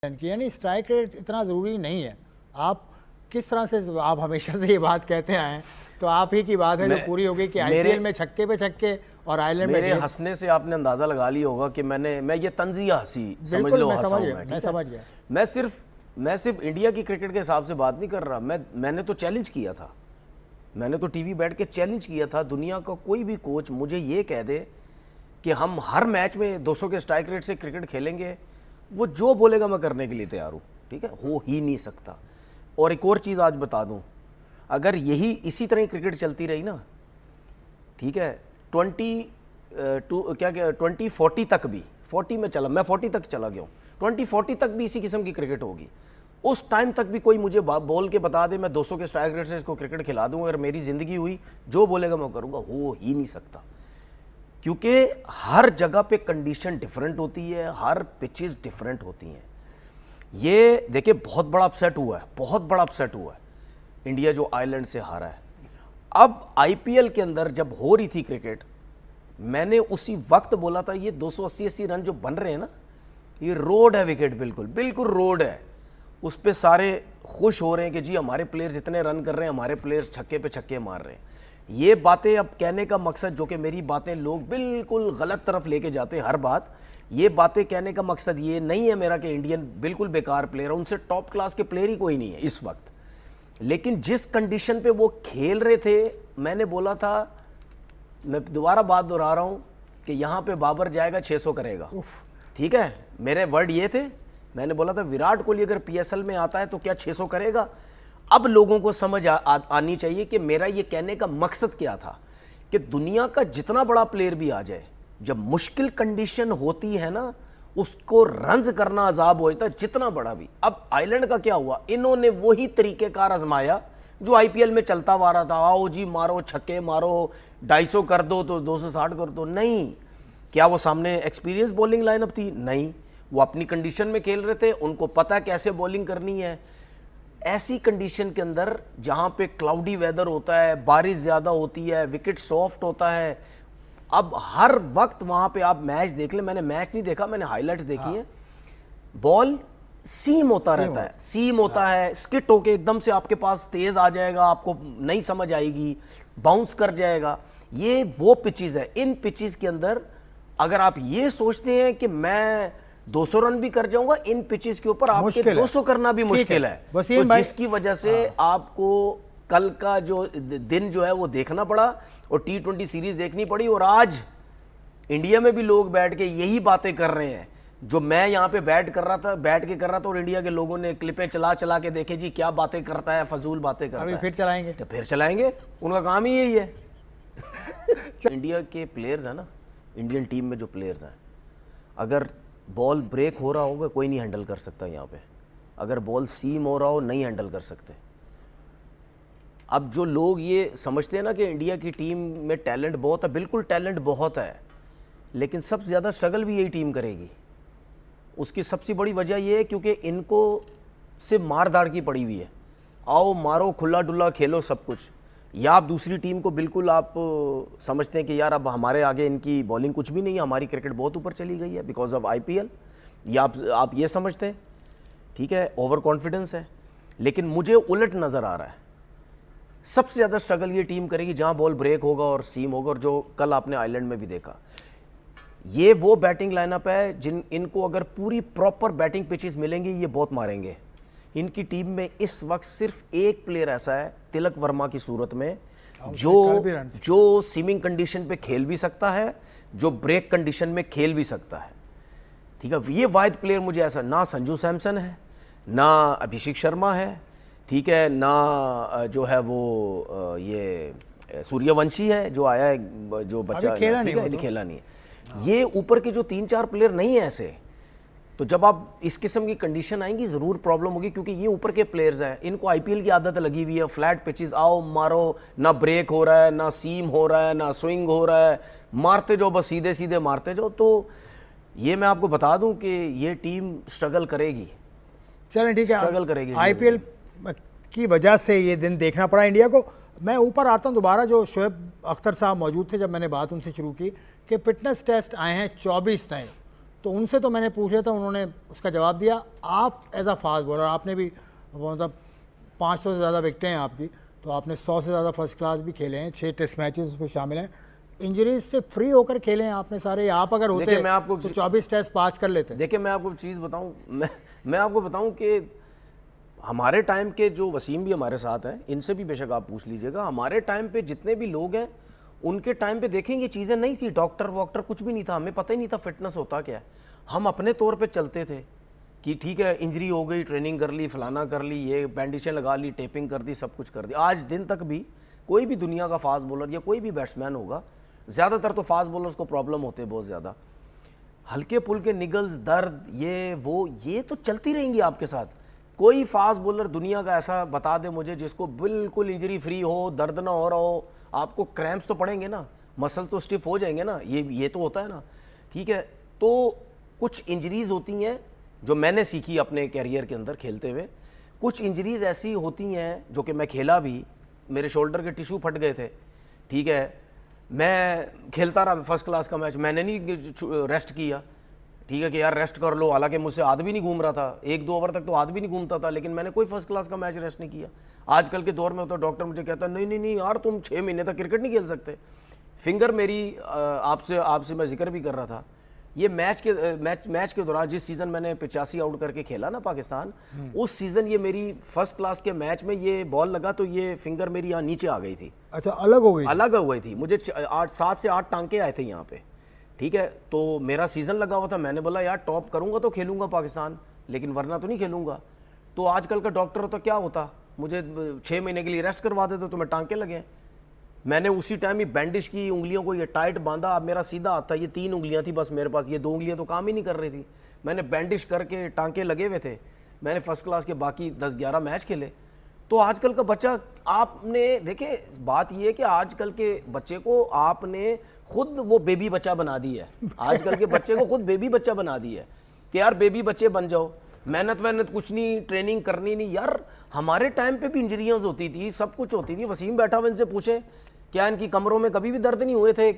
کی یعنی strike rate اتنا ضروری نہیں ہے. آپ کس طرح سے آپ ہمیشہ سے یہ بات کہتے آئے ہیں تو آپ ہی کی بات ہے جو پوری ہوگی کہ آئی پی ایل میں چھکے پہ چھکے اور آئرلینڈ میں میرے ہنسنے سے آپ نے اندازہ لگا لی ہوگا کہ میں یہ طنزیہ ہنسی سمجھ لو ہنسا ہوں میں سمجھ گیا. میں صرف انڈیا کی کرکٹ کے حساب سے بات نہیں کر رہا. میں نے تو چیلنج کیا تھا, میں نے تو ٹی وی بیٹھ کے چیلنج کیا تھا. دنیا کا کوئی بھی کوچ مجھے یہ کہہ دے کہ ہم ہر میچ میں 200 کے اسٹرائک ریٹ سے کرکٹ کھیلیں گے, وہ جو بولے گا میں کرنے کے لیے تیار ہوں. ٹھیک ہے, ہو ہی نہیں سکتا. اور ایک اور چیز آج بتا دوں, اگر اسی طرح کرکٹ چلتی رہی نا, ٹھیک ہے, 2040 تک بھی 40 میں چلا, میں 40 تک چلا گیا ہوں, 2040 تک بھی اسی قسم کی کرکٹ ہوگی. اس ٹائم تک بھی کوئی مجھے بول کے بتا دے میں 200 کے اسٹرائک ریٹ سے اس کو کرکٹ کھلا دوں, اگر میری زندگی ہوئی جو بولے گا میں کروں گا. ہو ہی نہیں سکتا, کیونکہ ہر جگہ پہ کنڈیشن ڈیفرنٹ ہوتی ہے, ہر پچز ڈیفرنٹ ہوتی ہیں. یہ دیکھیں بہت بڑا اپسیٹ ہوا ہے, بہت بڑا اپسیٹ ہوا ہے انڈیا جو آئرلینڈ سے ہارا ہے. اب آئی پی ایل کے اندر جب ہو رہی تھی کرکٹ, میں نے اسی وقت بولا تھا یہ 280 رن جو بن رہے ہیں نا, یہ روڈ ہے وکٹ, بالکل روڈ ہے. اس پہ سارے خوش ہو رہے ہیں کہ جی ہمارے پلیئرز اتنے رن کر رہے ہیں, ہمارے پلیئرز چھکے پہ چھکے مار رہے ہیں. یہ باتیں اب کہنے کا مقصد, جو کہ میری باتیں لوگ بالکل غلط طرف لے کے جاتے ہیں ہر بات, یہ باتیں کہنے کا مقصد یہ نہیں ہے میرا کہ انڈین بالکل بیکار پلیئر ہے, ان سے ٹاپ کلاس کے پلیئر ہی کوئی نہیں ہے اس وقت. لیکن جس کنڈیشن پہ وہ کھیل رہے تھے, میں نے بولا تھا, میں دوبارہ بات دہرا رہا ہوں کہ یہاں پہ بابر جائے گا 600 کرے گا. ٹھیک ہے, میرے ورڈ یہ تھے, میں نے بولا تھا وراٹ کوہلی اگر پی ایس ایل میں آتا ہے تو کیا 600 کرے گا. اب لوگوں کو سمجھ آنی چاہیے کہ میرا یہ کہنے کا مقصد کیا تھا, کہ دنیا کا جتنا بڑا پلیئر بھی آ جائے, جب مشکل کنڈیشن ہوتی ہے نا, اس کو رنز کرنا عذاب ہو جاتا ہے جتنا بڑا بھی. اب آئرلینڈ کا کیا ہوا, انہوں نے وہی طریقہ کار آزمایا جو آئی پی ایل میں چلتا آ رہا تھا, آؤ جی مارو چھکے مارو, 250 کر دو تو 260 کر دو. نہیں, کیا وہ سامنے ایکسپیرینس بولنگ لائن اپ تھی؟ نہیں, وہ اپنی کنڈیشن میں کھیل رہے تھے, ان کو پتہ ہے کیسے بولنگ کرنی ہے. ایسی کنڈیشن کے اندر جہاں پہ کلاؤڈی ویدر ہوتا ہے, بارش زیادہ ہوتی ہے, وکٹ سافٹ ہوتا ہے, اب ہر وقت وہاں پہ آپ میچ دیکھ لیں, میں نے میچ نہیں دیکھا, میں نے ہائی لائٹس دیکھی ہیں, بال سیم ہوتا رہتا ہے, سیم ہوتا ہے, سکٹ ہو کے ایک دم سے آپ کے پاس تیز آ جائے گا, آپ کو نہیں سمجھ آئے گی, باؤنس کر جائے گا. یہ وہ پچیز ہے. ان پچیز کے اندر اگر آپ یہ سوچتے ہیں کہ میں 200 رن بھی کر جاؤں گا, ان پچیز کے اوپر آپ کے 200 کرنا بھی مشکل ہے, تو جس کی وجہ سے آپ کو کل کا جو دن جو ہے وہ دیکھنا پڑا اور T20 سیریز دیکھنی پڑی. اور آج انڈیا میں بھی لوگ بیٹھ کے یہی باتیں کر رہے ہیں جو میں یہاں پہ بیٹھ کے کر رہا تھا, اور انڈیا کے لوگوں نے کلپیں چلا کے دیکھیں جی کیا باتیں کرتا ہے, فضول باتیں کرتا ہے. پھر چلائیں گے تو پھر چلائیں گے, ان کا کام ہی یہی ہے. انڈیا کے پلیئرز ہیں نا, انڈین ٹیم میں جو پلیئرز ہیں, اگر بال بریک ہو رہا ہوگا کوئی نہیں ہینڈل کر سکتا یہاں پہ, اگر بال سیم ہو رہا ہو نہیں ہینڈل کر سکتے. اب جو لوگ یہ سمجھتے ہیں نا کہ انڈیا کی ٹیم میں ٹیلنٹ بہت ہے, بالکل ٹیلنٹ بہت ہے, لیکن سب سے زیادہ سٹرگل بھی یہی ٹیم کرے گی. اس کی سب سے بڑی وجہ یہ ہے کیونکہ ان کو صرف مار داڑ کی پڑی ہوئی ہے, آؤ مارو کھلا ڈلا کھیلو سب کچھ. یا آپ دوسری ٹیم کو بالکل آپ سمجھتے ہیں کہ یار اب ہمارے آگے ان کی بالنگ کچھ بھی نہیں ہے, ہماری کرکٹ بہت اوپر چلی گئی ہے because of I P L, یا آپ یہ سمجھتے ہیں. ٹھیک ہے, اوور کانفیڈنس ہے. لیکن مجھے الٹ نظر آ رہا ہے, سب سے زیادہ سٹرگل یہ ٹیم کرے گی جہاں بال بریک ہوگا اور سیم ہوگا, اور جو کل آپ نے آئرلینڈ میں بھی دیکھا. یہ وہ بیٹنگ لائن اپ ہے ان کو اگر پوری پراپر بیٹنگ پچز ملیں گی یہ بہت ماریں گے. ان کی ٹیم میں اس وقت صرف ایک پلیئر ایسا ہے تلک ورما کی صورت میں جو سیمنگ کنڈیشن پہ کھیل بھی سکتا ہے, جو بریک کنڈیشن میں کھیل بھی سکتا ہے. ٹھیک ہے, یہ واحد پلیئر مجھے ایسا, نہ سنجو سیمسن ہے, نہ ابھیشیک شرما ہے, ٹھیک ہے, نہ جو ہے وہ یہ سوریہ ونشی ہے جو آیا ہے, جو بچہ کھیلا نہیں ہے. یہ اوپر کے جو 3-4 پلیئر نہیں ہیں ایسے, تو جب آپ اس قسم کی کنڈیشن آئیں گی ضرور پرابلم ہوگی, کیونکہ یہ اوپر کے پلیئرز ہیں, ان کو آئی پی ایل کی عادت لگی ہوئی ہے, فلیٹ پچز, آؤ مارو, نہ بریک ہو رہا ہے, نہ سیم ہو رہا ہے, نہ سوئنگ ہو رہا ہے, مارتے جاؤ بس سیدھے سیدھے مارتے جاؤ. تو یہ میں آپ کو بتا دوں کہ یہ ٹیم سٹرگل کرے گی. چلیں ٹھیک ہے, سٹرگل کرے گی. آئی پی ایل کی وجہ سے یہ دن دیکھنا پڑا انڈیا کو. میں اوپر آتا ہوں دوبارہ, جو شعیب اختر صاحب موجود تھے جب میں نے بات ان سے شروع کی کہ فٹنس ٹیسٹ آئے ہیں 24 نئے, تو ان سے تو میں نے پوچھا تھا, انہوں نے اس کا جواب دیا. آپ ایز اے فاسٹ بولر, آپ نے بھی مطلب 500 سے زیادہ وکٹیں ہیں آپ کی, تو آپ نے 100 سے زیادہ فرسٹ کلاس بھی کھیلے ہیں, 6 ٹیسٹ میچز اس میں شامل ہیں. انجریز سے فری ہو کر کھیلے ہیں آپ نے سارے. آپ اگر ہوتے تو 24 ٹیسٹ پاس کر لیتے. دیکھیں میں آپ کو چیز بتاؤں, میں آپ کو بتاؤں کہ ہمارے ٹائم کے جو وسیم بھی ہمارے ساتھ ہیں, ان سے بھی بے شک آپ پوچھ لیجئے گا, ہمارے ٹائم پہ جتنے بھی لوگ ہیں ان کے ٹائم پہ دیکھیں یہ چیزیں نہیں تھی, ڈاکٹر واکٹر کچھ بھی نہیں تھا, ہمیں پتہ ہی نہیں تھا فٹنس ہوتا کیا ہے. ہم اپنے طور پہ چلتے تھے کہ ٹھیک ہے انجری ہو گئی, ٹریننگ کر لی, فلانا کر لی, یہ بینڈیشیں لگا لی, ٹیپنگ کر دی, سب کچھ کر دی. آج دن تک بھی کوئی بھی دنیا کا فاسٹ بولر یا کوئی بھی بیٹسمین ہوگا, زیادہ تر تو فاسٹ بولرز کو پرابلم ہوتے ہیں بہت زیادہ, ہلکے پھلکے نگلز, درد, یہ وہ, یہ تو چلتی رہیں گی آپ کے ساتھ. کوئی فاسٹ بولر دنیا کا ایسا بتا دے مجھے جس کو بالکل انجری فری ہو, درد نہ ہو رہا ہو. آپ کو کریمپس تو پڑیں گے نا, مسل تو اسٹف ہو جائیں گے نا, یہ تو ہوتا ہے نا, ٹھیک ہے. تو کچھ انجریز ہوتی ہیں جو میں نے سیکھی اپنے کیریئر کے اندر کھیلتے ہوئے. کچھ انجریز ایسی ہوتی ہیں جو کہ میں کھیلا بھی, میرے شولڈر کے ٹیشو پھٹ گئے تھے, ٹھیک ہے, میں کھیلتا رہا فرسٹ کلاس کا میچ, میں نے نہیں ریسٹ کیا, ٹھیک ہے کہ یار ریسٹ کر لو, حالانکہ مجھ سے ہاتھ بھی نہیں گھوم رہا تھا, 1-2 اوور تک تو ہاتھ بھی نہیں گھومتا تھا, لیکن میں نے کوئی فرسٹ کلاس کا میچ ریسٹ نہیں کیا. آج کل کے دور میں تو ڈاکٹر مجھے کہتا ہے نہیں یار تم 6 مہینے تک کرکٹ نہیں کھیل سکتے. فنگر میری آپ سے میں ذکر بھی کر رہا تھا, یہ میچ کے دوران جس سیزن میں نے 85 آؤٹ کر کے کھیلا نا پاکستان, اس سیزن یہ میری فرسٹ کلاس کے میچ میں یہ بال لگا تو یہ فنگر میری یہاں نیچے آ گئی تھی. اچھا, الگ ہو گئی تھی, مجھے 7 سے 8 ٹانکے آئے تھے یہاں پہ, ٹھیک ہے. تو میرا سیزن لگا ہوا تھا, میں نے بولا یار ٹاپ کروں گا تو کھیلوں گا پاکستان, لیکن ورنہ تو نہیں کھیلوں گا. تو آج کل کا ڈاکٹر ہوتا کیا ہوتا, مجھے 6 مہینے کے لیے ریسٹ کروا دیتے تو میں ٹانکے لگے. میں نے اسی ٹائم ہی بینڈش کی, انگلیوں کو یہ ٹائٹ باندھا. اب میرا سیدھا ہاتھ تھا, یہ 3 انگلیاں تھی بس میرے پاس, یہ 2 انگلیاں تو کام ہی نہیں کر رہی تھی. میں نے بینڈش کر کے ٹانکے لگے ہوئے تھے, میں نے فرسٹ کلاس کے باقی 10-11 میچ کھیلے. تو آج کل کا بچہ, آپ نے دیکھیں بات یہ ہے کہ آج کل کے بچے کو آپ نے خود وہ بیبی بچہ بنا دی ہے. آج کل کے بچے کو خود بیبی بچہ بنا دی ہے کہ یار بیبی بچے بن جاؤ, محنت کچھ نہیں, ٹریننگ کرنی نہیں. یار ہمارے ٹائم پہ بھی انجریاں ہوتی تھی, سب کچھ ہوتی تھی. وسیم بیٹھا ہوا, ان سے پوچھیں کیا ان کی کمروں میں کبھی بھی درد نہیں ہوئے تھے؟